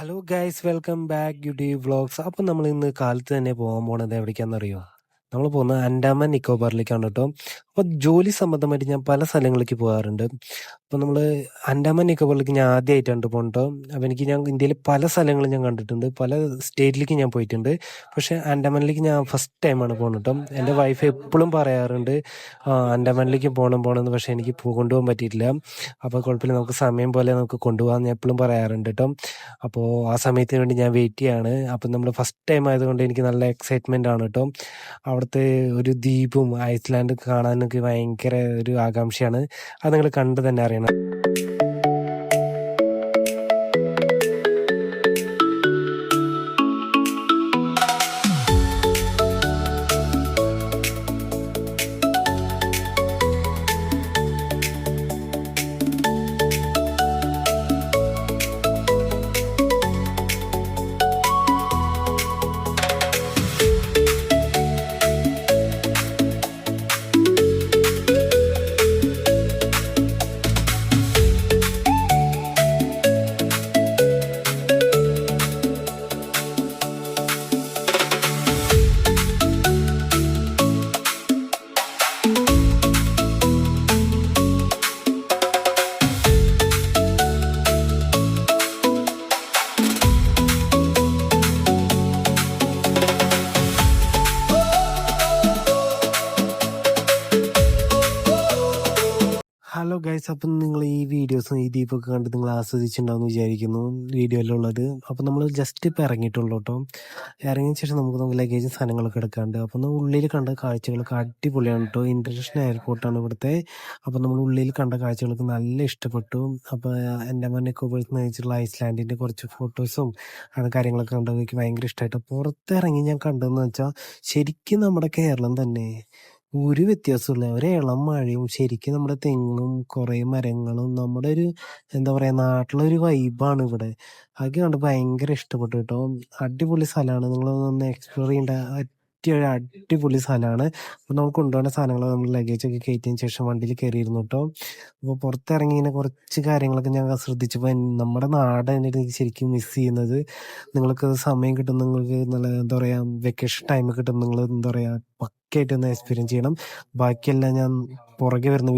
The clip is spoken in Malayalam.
Hello guys, welcome back U D vlogs. അപ്പം നമ്മൾ ഇന്ന് കാലത്ത് തന്നെ പോകാൻ പോണത് എവിടേക്കാണെന്നറിയോ? നമ്മൾ പോകുന്നത് ആൻഡാമാൻ നിക്കോബാറിലേക്കാണ് കേട്ടോ. അപ്പോൾ ജോലി സംബന്ധമായിട്ട് ഞാൻ പല സ്ഥലങ്ങളിലേക്ക് പോകാറുണ്ട്. അപ്പോൾ നമ്മൾ ആൻഡാമാൻ നിക്കോബാറിലേക്ക് ഞാൻ ആദ്യമായിട്ടാണ് പോകുന്നത് കേട്ടോ. അപ്പോൾ ഞാൻ ഇന്ത്യയിൽ പല സ്ഥലങ്ങളും ഞാൻ കണ്ടിട്ടുണ്ട്, പല സ്റ്റേറ്റിലേക്ക് ഞാൻ പോയിട്ടുണ്ട്. പക്ഷേ ആൻഡാമാനിലേക്ക് ഞാൻ ഫസ്റ്റ് ടൈമാണ് പോകുന്നത് കേട്ടോ. എൻ്റെ വൈഫ് എപ്പോഴും പറയാറുണ്ട് ആൻഡാമാനിലേക്ക് പോകണമെന്ന്, പക്ഷേ എനിക്ക് കൊണ്ടുപോകാൻ പറ്റിയിട്ടില്ല. അപ്പോൾ കുഴപ്പമില്ല, നമുക്ക് സമയം പോലെ നമുക്ക് കൊണ്ടുപോകാമെന്ന് ഞാൻ എപ്പോഴും പറയാറുണ്ട് കേട്ടോ. അപ്പോൾ ആ സമയത്തിന് വേണ്ടി ഞാൻ വെയിറ്റ് ചെയ്യാണ്. അപ്പം നമ്മൾ ഫസ്റ്റ് ടൈം ആയതുകൊണ്ട് എനിക്ക് നല്ല എക്സൈറ്റ്മെൻ്റ് ആണ് കേട്ടോ. അവിടുത്തെ ഒരു ദ്വീപും ഐസ്ലാൻഡ് കാണാനൊക്കെ ഭയങ്കര ഒരു ആകാംക്ഷയാണ്. അത് നിങ്ങൾ കണ്ട് തന്നെ അറിയണം. ഹലോ ഗൈസ്, അപ്പം നിങ്ങൾ ഈ വീഡിയോസും ഈ ദ്വീപൊക്കെ കണ്ട് നിങ്ങൾ ആസ്വദിച്ചിട്ടുണ്ടാവും വിചാരിക്കുന്നു വീഡിയോയിലുള്ളത്. അപ്പം നമ്മൾ ജസ്റ്റ് ഇപ്പോൾ ഇറങ്ങിയിട്ടുള്ളൂ കേട്ടോ. ഇറങ്ങിയ ശേഷം നമുക്ക് ലഗേജും സാധനങ്ങളൊക്കെ എടുക്കാണ്ട്. അപ്പം നമ്മൾ ഉള്ളിൽ കണ്ട കാഴ്ചകളൊക്കെ അടിപൊളിയാണ് കേട്ടോ. ഇൻ്റർനാഷണൽ എയർപോർട്ടാണ് ഇവിടുത്തെ. അപ്പം നമ്മൾ ഉള്ളിൽ കണ്ട കാഴ്ചകളൊക്കെ നല്ല ഇഷ്ടപ്പെട്ടു. അപ്പോൾ ആൻഡമാൻ നിക്കോബാറിൽ നയിച്ചിട്ടുള്ള ഐസ്ലാൻഡിൻ്റെ കുറച്ച് ഫോട്ടോസും കാര്യങ്ങളൊക്കെ കണ്ടത് എനിക്ക് ഭയങ്കര ഇഷ്ടമായിട്ട്. പുറത്തിറങ്ങി ഞാൻ കണ്ടതെന്ന് വെച്ചാൽ ശരിക്കും നമ്മുടെ കേരളം തന്നെ, ഒരു വ്യത്യാസമില്ല. ഒരു ഇളം മഴയും ശരിക്കും നമ്മുടെ തെങ്ങും കുറേ മരങ്ങളും നമ്മുടെ ഒരു എന്താ പറയാ നാട്ടിലൊരു വൈബാണ് ഇവിടെ. അതൊക്കെ കണ്ട് ഭയങ്കര ഇഷ്ടപ്പെട്ടു കേട്ടോ. അടിപൊളി സ്ഥലമാണ്, നിങ്ങളൊന്ന് എക്സ്പ്ലോർ ചെയ്യേണ്ട പറ്റിയ ഒരു അടിപൊളി സ്ഥലമാണ്. അപ്പോൾ നമുക്ക് കൊണ്ടുപോകുന്ന സാധനങ്ങൾ നമ്മൾ ലഗേജൊക്കെ കയറ്റിയതിന് ശേഷം വണ്ടിയിൽ കയറിയിരുന്നു കേട്ടോ. അപ്പോൾ പുറത്തിറങ്ങി ഇങ്ങനെ കുറച്ച് കാര്യങ്ങളൊക്കെ ഞാൻ ശ്രദ്ധിച്ചപ്പോൾ നമ്മുടെ നാട് തന്നെ എനിക്ക് ശരിക്കും മിസ് ചെയ്യുന്നത്. നിങ്ങൾക്ക് സമയം കിട്ടും, നിങ്ങൾക്ക് നല്ല എന്താ പറയുക വെക്കേഷൻ ടൈം കിട്ടും, നിങ്ങൾ എന്താ പറയുക പക്കയായിട്ട് ഒന്ന് എക്സ്പീരിയൻസ് ചെയ്യണം. ബാക്കിയെല്ലാം ഞാൻ പുറകെ വരുന്ന